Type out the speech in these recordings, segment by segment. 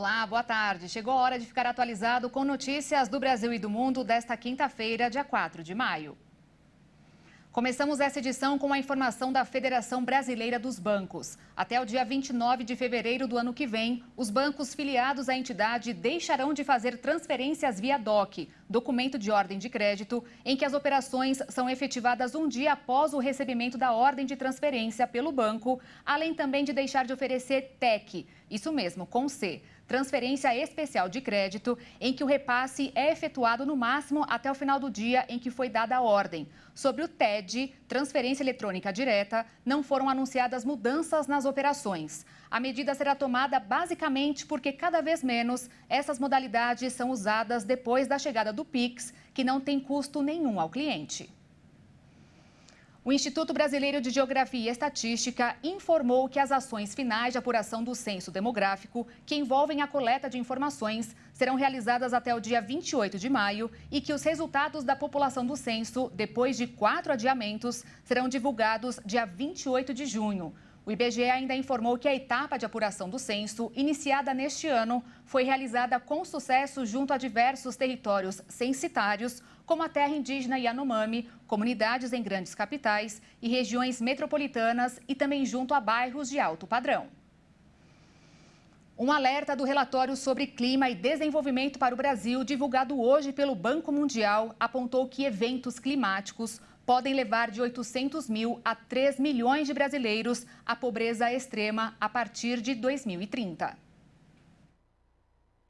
Olá, boa tarde. Chegou a hora de ficar atualizado com notícias do Brasil e do mundo desta quinta-feira, dia 4 de maio. Começamos essa edição com a informação da Federação Brasileira dos Bancos. Até o dia 29 de fevereiro do ano que vem, os bancos filiados à entidade deixarão de fazer transferências via DOC, documento de ordem de crédito, em que as operações são efetivadas um dia após o recebimento da ordem de transferência pelo banco, além também de deixar de oferecer TEC, isso mesmo, com C, transferência especial de crédito, em que o repasse é efetuado no máximo até o final do dia em que foi dada a ordem. Sobre o TED, transferência eletrônica direta, não foram anunciadas mudanças nas operações. A medida será tomada basicamente porque cada vez menos essas modalidades são usadas depois da chegada do Pix, que não tem custo nenhum ao cliente. O Instituto Brasileiro de Geografia e Estatística informou que as ações finais de apuração do censo demográfico, que envolvem a coleta de informações, serão realizadas até o dia 28 de maio e que os resultados da população do censo, depois de 4 adiamentos, serão divulgados dia 28 de junho. O IBGE ainda informou que a etapa de apuração do censo, iniciada neste ano, foi realizada com sucesso junto a diversos territórios censitários, como a terra indígena Yanomami, comunidades em grandes capitais e regiões metropolitanas e também junto a bairros de alto padrão. Um alerta do relatório sobre clima e desenvolvimento para o Brasil, divulgado hoje pelo Banco Mundial, apontou que eventos climáticos podem levar de 800 mil a 3 milhões de brasileiros à pobreza extrema a partir de 2030.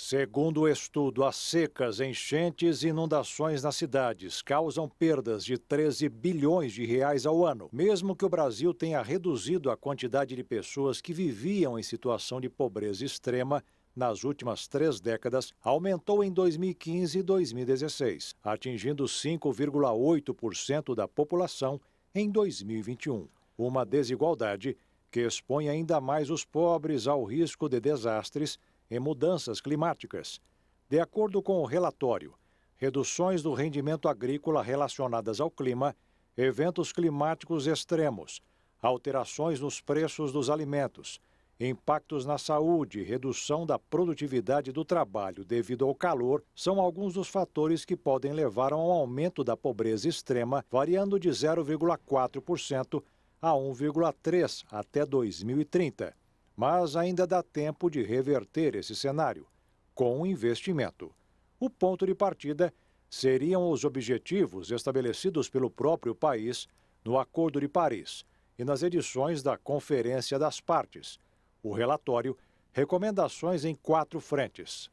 Segundo o estudo, as secas, enchentes e inundações nas cidades causam perdas de 13 bilhões de reais ao ano. Mesmo que o Brasil tenha reduzido a quantidade de pessoas que viviam em situação de pobreza extrema nas últimas 3 décadas, aumentou em 2015 e 2016, atingindo 5,8% da população em 2021. Uma desigualdade que expõe ainda mais os pobres ao risco de desastres e mudanças climáticas. De acordo com o relatório, reduções do rendimento agrícola relacionadas ao clima, eventos climáticos extremos, alterações nos preços dos alimentos, impactos na saúde e redução da produtividade do trabalho devido ao calor são alguns dos fatores que podem levar a um aumento da pobreza extrema, variando de 0,4% a 1,3% até 2030. Mas ainda dá tempo de reverter esse cenário, com investimento. O ponto de partida seriam os objetivos estabelecidos pelo próprio país no Acordo de Paris e nas edições da Conferência das Partes. O relatório recomendações em 4 frentes: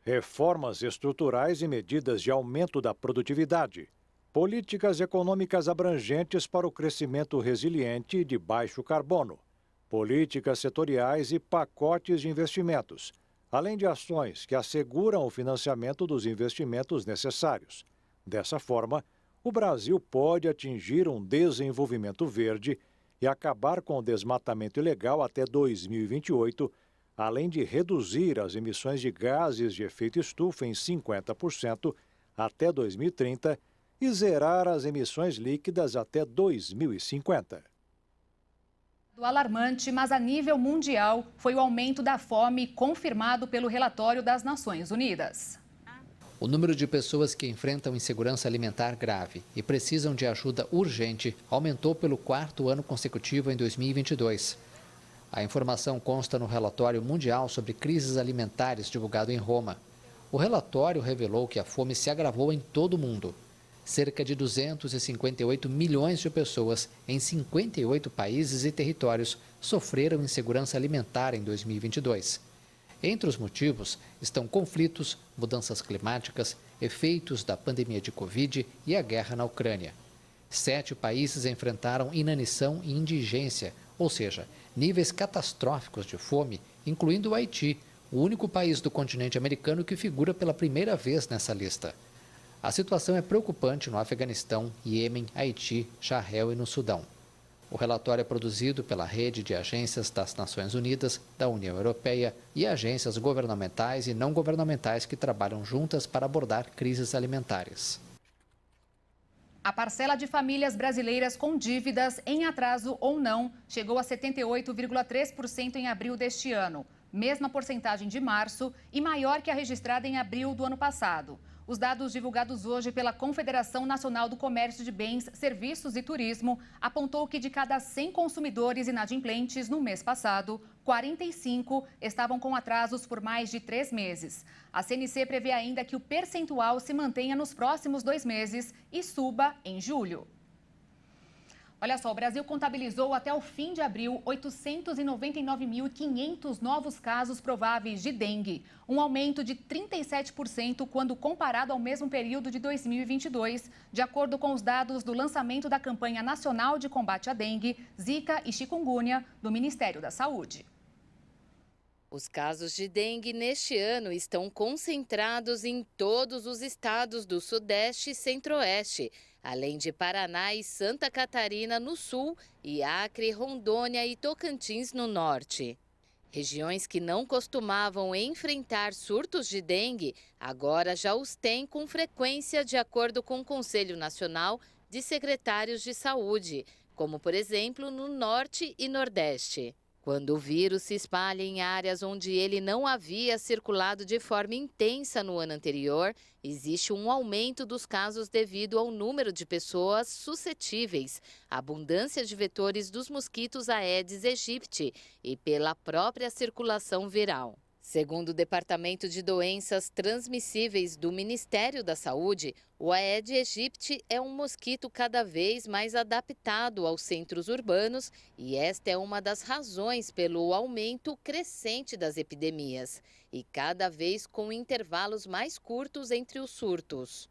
reformas estruturais e medidas de aumento da produtividade, políticas econômicas abrangentes para o crescimento resiliente e de baixo carbono, políticas setoriais e pacotes de investimentos, além de ações que asseguram o financiamento dos investimentos necessários. Dessa forma, o Brasil pode atingir um desenvolvimento verde e acabar com o desmatamento ilegal até 2028, além de reduzir as emissões de gases de efeito estufa em 50% até 2030 e zerar as emissões líquidas até 2050. O alarmante, mas a nível mundial, foi o aumento da fome confirmado pelo relatório das Nações Unidas. O número de pessoas que enfrentam insegurança alimentar grave e precisam de ajuda urgente aumentou pelo 4º ano consecutivo em 2022. A informação consta no relatório mundial sobre crises alimentares divulgado em Roma. O relatório revelou que a fome se agravou em todo o mundo. Cerca de 258 milhões de pessoas em 58 países e territórios sofreram insegurança alimentar em 2022. Entre os motivos estão conflitos, mudanças climáticas, efeitos da pandemia de Covid e a guerra na Ucrânia. 7 países enfrentaram inanição e indigência, ou seja, níveis catastróficos de fome, incluindo o Haiti, o único país do continente americano que figura pela primeira vez nessa lista. A situação é preocupante no Afeganistão, Iêmen, Haiti, Sahel e no Sudão. O relatório é produzido pela rede de agências das Nações Unidas, da União Europeia e agências governamentais e não governamentais que trabalham juntas para abordar crises alimentares. A parcela de famílias brasileiras com dívidas, em atraso ou não, chegou a 78,3% em abril deste ano. mesma porcentagem de março e maior que a registrada em abril do ano passado. Os dados divulgados hoje pela Confederação Nacional do Comércio de Bens, Serviços e Turismo apontou que de cada 100 consumidores inadimplentes no mês passado, 45 estavam com atrasos por mais de 3 meses. A CNC prevê ainda que o percentual se mantenha nos próximos 2 meses e suba em julho. Olha só, o Brasil contabilizou até o fim de abril 899.500 novos casos prováveis de dengue, um aumento de 37% quando comparado ao mesmo período de 2022, de acordo com os dados do lançamento da campanha nacional de combate à dengue, zika e chikungunya do Ministério da Saúde. Os casos de dengue neste ano estão concentrados em todos os estados do Sudeste e Centro-Oeste, além de Paraná e Santa Catarina no sul e Acre, Rondônia e Tocantins no norte. Regiões que não costumavam enfrentar surtos de dengue, agora já os têm com frequência, de acordo com o Conselho Nacional de Secretários de Saúde, como, por exemplo, no Norte e Nordeste. Quando o vírus se espalha em áreas onde ele não havia circulado de forma intensa no ano anterior, existe um aumento dos casos devido ao número de pessoas suscetíveis, à abundância de vetores dos mosquitos Aedes aegypti e pela própria circulação viral. Segundo o Departamento de Doenças Transmissíveis do Ministério da Saúde, o Aedes aegypti é um mosquito cada vez mais adaptado aos centros urbanos e esta é uma das razões pelo aumento crescente das epidemias e cada vez com intervalos mais curtos entre os surtos.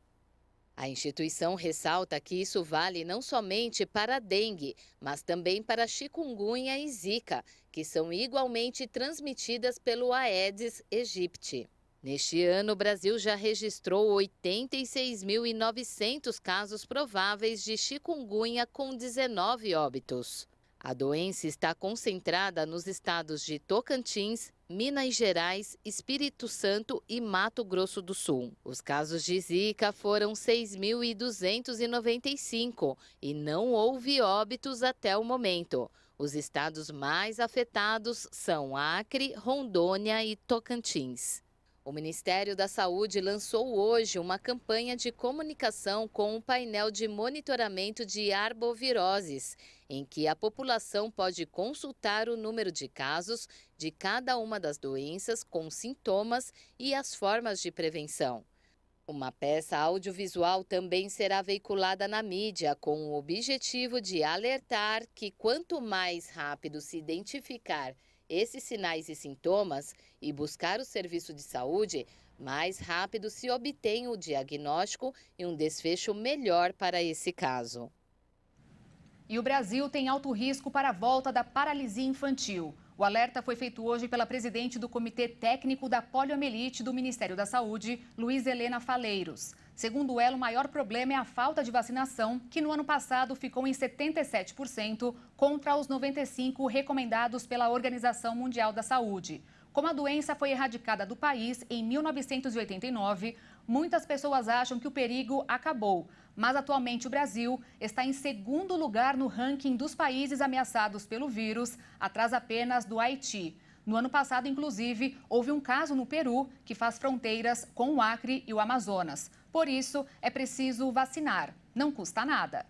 A instituição ressalta que isso vale não somente para a dengue, mas também para a chikungunya e zika, que são igualmente transmitidas pelo Aedes aegypti. Neste ano, o Brasil já registrou 86.900 casos prováveis de chikungunya com 19 óbitos. A doença está concentrada nos estados de Tocantins, Minas Gerais, Espírito Santo e Mato Grosso do Sul. Os casos de zika foram 6.295 e não houve óbitos até o momento. Os estados mais afetados são Acre, Rondônia e Tocantins. O Ministério da Saúde lançou hoje uma campanha de comunicação com um painel de monitoramento de arboviroses, em que a população pode consultar o número de casos de cada uma das doenças com sintomas e as formas de prevenção. Uma peça audiovisual também será veiculada na mídia com o objetivo de alertar que quanto mais rápido se identificar esses sinais e sintomas e buscar o serviço de saúde, mais rápido se obtém o diagnóstico e um desfecho melhor para esse caso. E o Brasil tem alto risco para a volta da paralisia infantil. O alerta foi feito hoje pela presidente do Comitê Técnico da Poliomielite do Ministério da Saúde, Luiz Helena Faleiros. Segundo ela, o maior problema é a falta de vacinação, que no ano passado ficou em 77% contra os 95% recomendados pela Organização Mundial da Saúde. Como a doença foi erradicada do país em 1989, muitas pessoas acham que o perigo acabou. Mas atualmente o Brasil está em segundo lugar no ranking dos países ameaçados pelo vírus, atrás apenas do Haiti. No ano passado, inclusive, houve um caso no Peru que faz fronteiras com o Acre e o Amazonas. Por isso, é preciso vacinar. Não custa nada.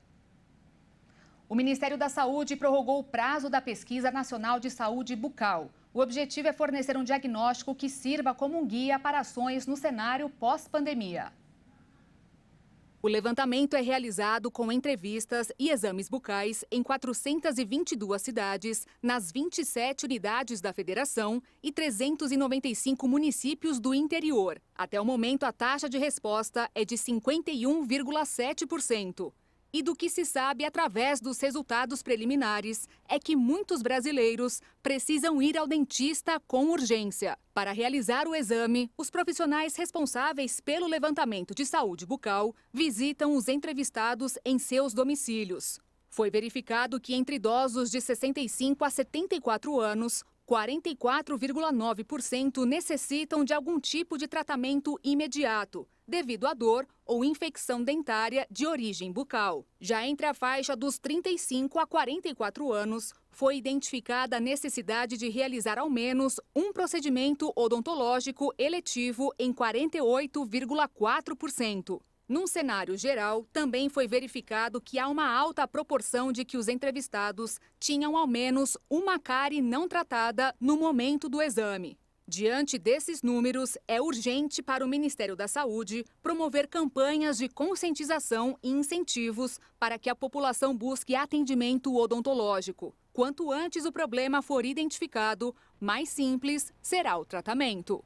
O Ministério da Saúde prorrogou o prazo da Pesquisa Nacional de Saúde Bucal. O objetivo é fornecer um diagnóstico que sirva como um guia para ações no cenário pós-pandemia. O levantamento é realizado com entrevistas e exames bucais em 422 cidades, nas 27 unidades da federação e 395 municípios do interior. Até o momento, a taxa de resposta é de 51,7%. E do que se sabe através dos resultados preliminares é que muitos brasileiros precisam ir ao dentista com urgência. Para realizar o exame, os profissionais responsáveis pelo levantamento de saúde bucal visitam os entrevistados em seus domicílios. Foi verificado que entre idosos de 65 a 74 anos, 44,9% necessitam de algum tipo de tratamento imediato, devido à dor ou infecção dentária de origem bucal. Já entre a faixa dos 35 a 44 anos, foi identificada a necessidade de realizar ao menos um procedimento odontológico eletivo em 48,4%. Num cenário geral, também foi verificado que há uma alta proporção de que os entrevistados tinham ao menos uma cárie não tratada no momento do exame. Diante desses números, é urgente para o Ministério da Saúde promover campanhas de conscientização e incentivos para que a população busque atendimento odontológico. Quanto antes o problema for identificado, mais simples será o tratamento.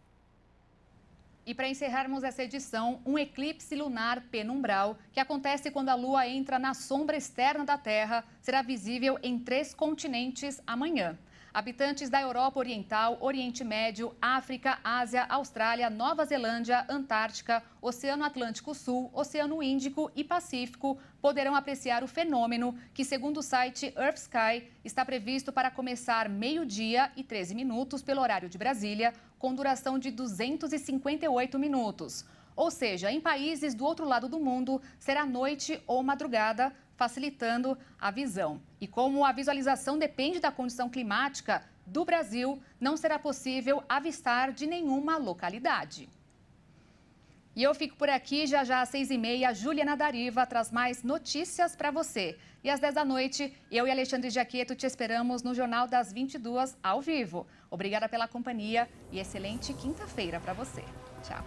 E para encerrarmos essa edição, um eclipse lunar penumbral, que acontece quando a Lua entra na sombra externa da Terra, será visível em 3 continentes amanhã. Habitantes da Europa Oriental, Oriente Médio, África, Ásia, Austrália, Nova Zelândia, Antártica, Oceano Atlântico Sul, Oceano Índico e Pacífico poderão apreciar o fenômeno que, segundo o site Earth Sky, está previsto para começar 12h e 13 minutos pelo horário de Brasília, com duração de 258 minutos. Ou seja, em países do outro lado do mundo, será noite ou madrugada, facilitando a visão. E como a visualização depende da condição climática do Brasil, não será possível avistar de nenhuma localidade. E eu fico por aqui, já às 6h30, Juliana Dariva traz mais notícias para você. E às 10 da noite, eu e Alexandre Jaqueto te esperamos no Jornal das 22 ao vivo. Obrigada pela companhia e excelente quinta-feira para você. Tchau.